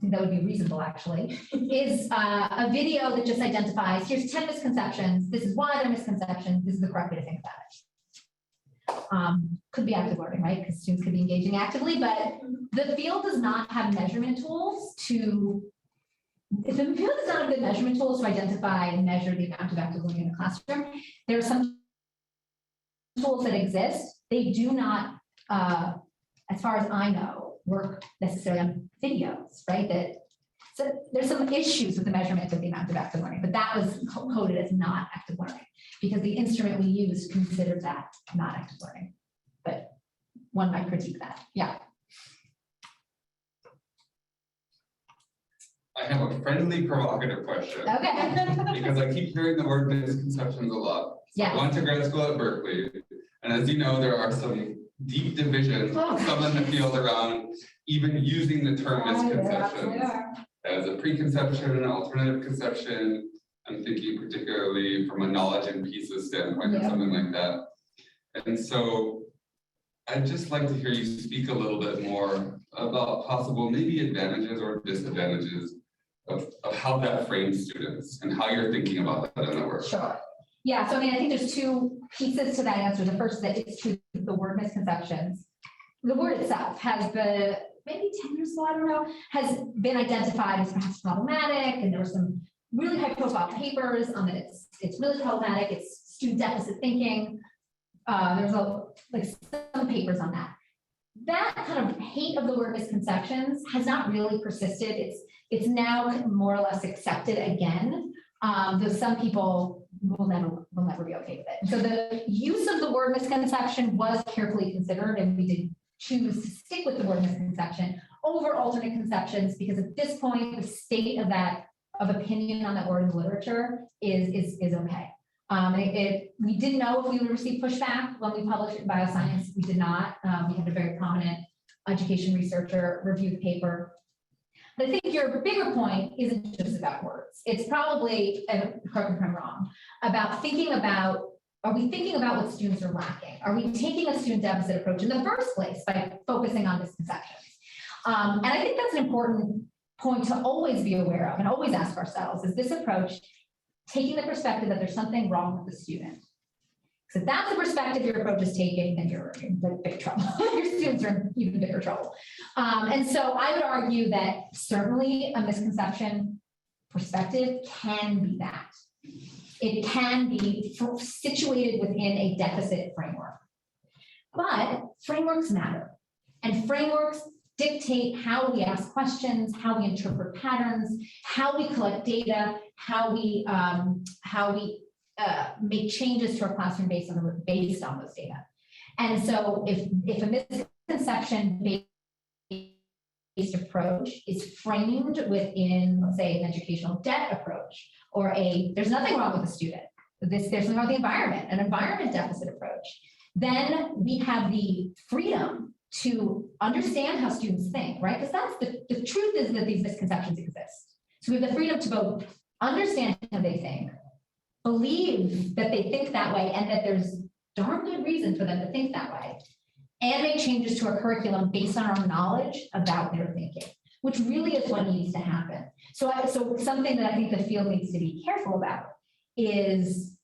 that would be reasonable actually, is a video that just identifies, here's 10 misconceptions, this is why they're misconceptions, this is the correct way to think about it. Could be active learning, right? Because students could be engaging actively, but the field does not have measurement tools if the field does not have good measurement tools to identify and measure the amount of active learning in the classroom, there are some tools that exist, they do not, as far as I know, work necessarily on videos, right? So there's some issues with the measurement of the amount of active learning, but that was coded as not active learning because the instrument we used considered that not active learning. But one might critique that. Yeah. I have a friendly provocative question. Okay. Because I keep hearing the word misconceptions a lot. Yeah. I went to grad school at Berkeley, and as you know, there are some deep divisions, some in the field around even using the term misconceptions. As a preconception, an alternative conception, I'm thinking particularly from a knowledge and pieces standpoint or Yeah. something like that. And so I'd just like to hear you speak a little bit more about possible maybe advantages or disadvantages of how that frames students and how you're thinking about that in the work. Sure. Yeah, so I mean, I think there's two pieces to that answer. The first, that it's true, the word misconceptions. The word itself has been, maybe 10 years ago, I don't know, has been identified as perhaps problematic, and there were some really high profile papers on that it's really problematic, it's student deficit thinking. There's some papers on that. That kind of hate of the word misconceptions has not really persisted. It's now more or less accepted again, though some people will never be okay with it. So the use of the word misconception was carefully considered, and we did choose to stick with the word misconception over alternate conceptions because at this point the state of opinion on that word in the literature is okay. We didn't know if we would receive pushback when we published it in Bioscience. We did not. We had a very prominent education researcher review the paper. But I think your bigger point isn't just about words. It's probably, and correct me if I'm wrong, about thinking about, are we thinking about what students are lacking? Are we taking a student deficit approach in the first place by focusing on misconceptions? And I think that's an important point to always be aware of and always ask ourselves, is this approach taking the perspective that there's something wrong with the student? So if that's the perspective your approach is taking, then you're in big trouble. Your students are in even bigger trouble. And so I would argue that certainly a misconception perspective can be that. It can be situated within a deficit framework. But frameworks matter. And frameworks dictate how we ask questions, how we interpret patterns, how we collect data, how we make changes to our classroom based on those data. And so if a misconception-based approach is framed within, let's say, an educational debt approach, or there's nothing wrong with the student, there's something wrong with the environment, an environment deficit approach, then we have the freedom to understand how students think, right? Because that's the truth is that these misconceptions exist. So we have the freedom to both understand how they think, believe that they think that way, and that there's darn good reason for them to think that way, and make changes to our curriculum based on our knowledge about their thinking, which really is what needs to happen. So something that I think the field needs to be careful about is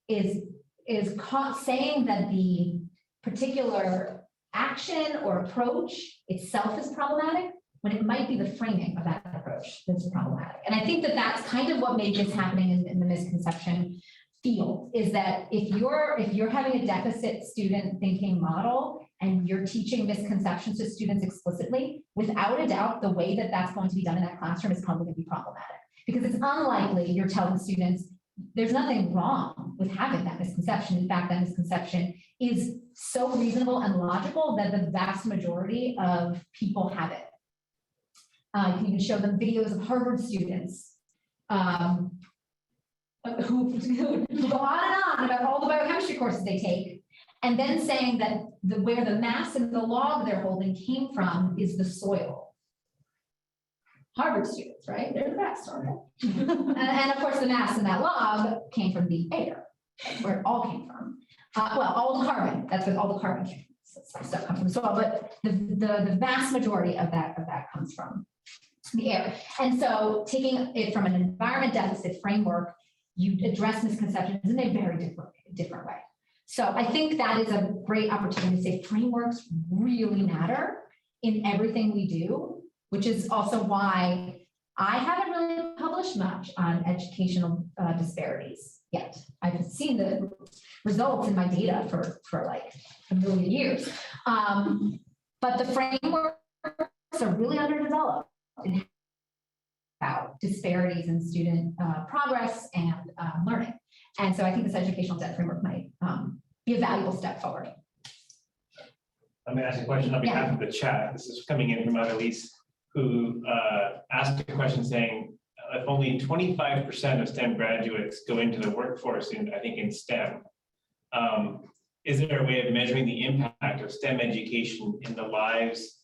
saying that the particular action or approach itself is problematic when it might be the framing of that approach that's problematic. And I think that that's kind of what maybe is happening in the misconception field, is that if you're having a deficit student thinking model and you're teaching misconceptions to students explicitly, without a doubt, the way that that's going to be done in that classroom is probably going to be problematic, because it's unlikely you're telling students there's nothing wrong with having that misconception. In fact, that misconception is so reasonable and logical that the vast majority of people have it. You can even show them videos of Harvard students who go on and on about all the biochemistry courses they take, and then saying that where the mass and the log they're holding came from is the soil. Harvard students, right? They're the best, aren't they? and of course, the mass in that log came from the air. That's where it all came from. Well, all the carbon. That's where all the carbon stuff comes from the soil. But the vast majority of that comes from the air. And so, taking it from an environment deficit framework, you address misconceptions in a very different way. So I think that is a great opportunity to say frameworks really matter in everything we do, which is also why I haven't really published much on educational disparities. yet. I've seen the results in my data for like a million years. But the frameworks are really underdeveloped in about disparities in student progress and learning. And so I think this educational debt framework might be a valuable step forward. I'm gonna ask a question on behalf of the chat. This is coming in from Annalise, who asked a question saying, if only 25% of STEM graduates go into the workforce in STEM, is there a way of measuring the impact of STEM education in the lives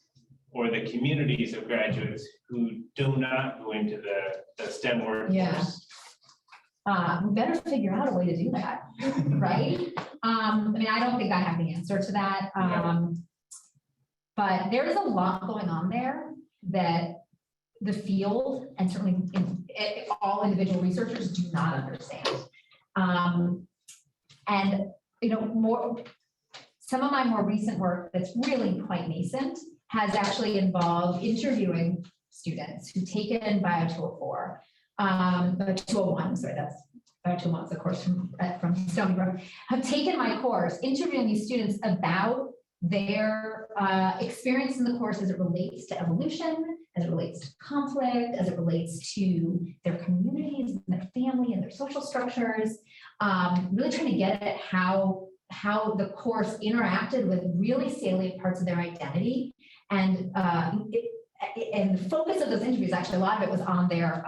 or the communities of graduates who do not go into the STEM workforce? Yeah. We better figure out a way to do that, right? I mean, I don't think I have the answer to that. But there is a lot going on there that the field and certainly all individual researchers do not understand. And some of my more recent work that's really quite nascent has actually involved interviewing students who've taken Bio 204, 201, sorry, that's Bio 201, the course from Stony Brook, have taken my course, interviewing these students about their experience in the course as it relates to evolution, as it relates to conflict, as it relates to their communities and their family and their social structures, really trying to get at how the course interacted with really salient parts of their identity. And the focus of those interviews, actually, a lot of it was on their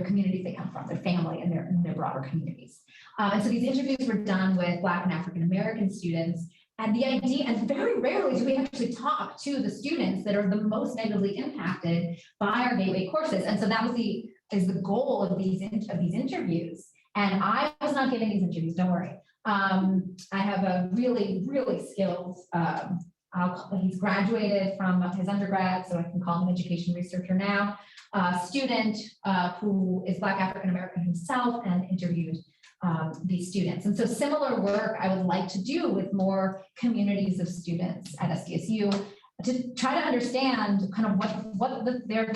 communities they come from, their family and their broader communities. And so these interviews were done with Black and African American students. And the idea, and very rarely do we actually talk to the students that are the most negatively impacted by our gateway courses. And so that was the goal of these interviews. And I was not giving these interviews, don't worry. I have a really, really skilled, he's graduated from his undergrad, so I can call him an education researcher now, student who is Black African American himself and interviewed these students. And so similar work I would like to do with more communities of students at SDSU to try to understand kind of what their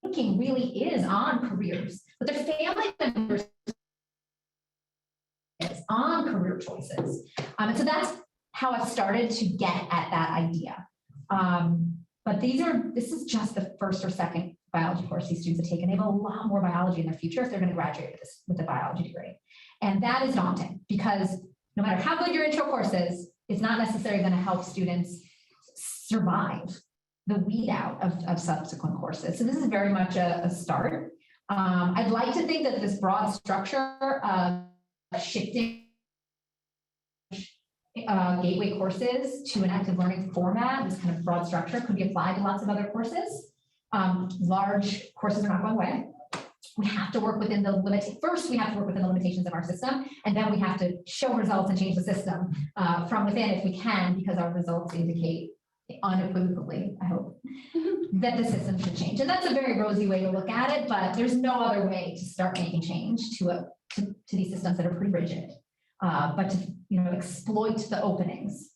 thinking really is on careers, what their family members is on career choices. And so that's how I started to get at that idea. But this is just the first or second biology course these students have taken. They have a lot more biology in their future if they're going to graduate with a biology degree. And that is daunting because no matter how good your intro course is, it's not necessarily going to help students survive the weed out of subsequent courses. So this is very much a start. I'd like to think that this broad structure of shifting gateway courses to an active learning format, this kind of broad structure could be applied to lots of other courses. Large courses are not going away. We have to work within the first we have to work within the limitations of our system, and then we have to show results and change the system from within if we can, because our results indicate unequivocally, I hope, that the system should change. And that's a very rosy way to look at it, but there's no other way to start making change to these systems that are pretty rigid, but to exploit the openings.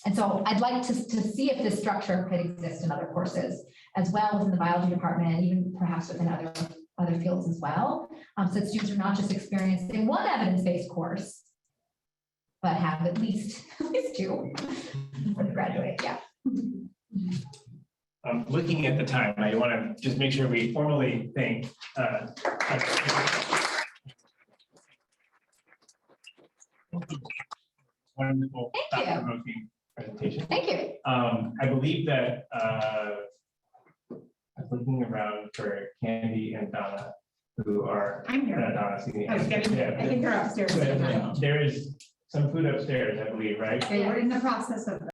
And so I'd like to see if this structure could exist in other courses as well as in the biology department, and even perhaps within other fields as well. So that students are not just experiencing one evidence-based course, but have at least two before they graduate. Yeah. Looking at the time, I want to just make sure we formally thank wonderful, thought-provoking presentation. Thank you. I believe that I'm looking around for Candy and Donna, who are. I'm here. Donna, I think they're upstairs. There is some food upstairs, I believe, right? They were in the process of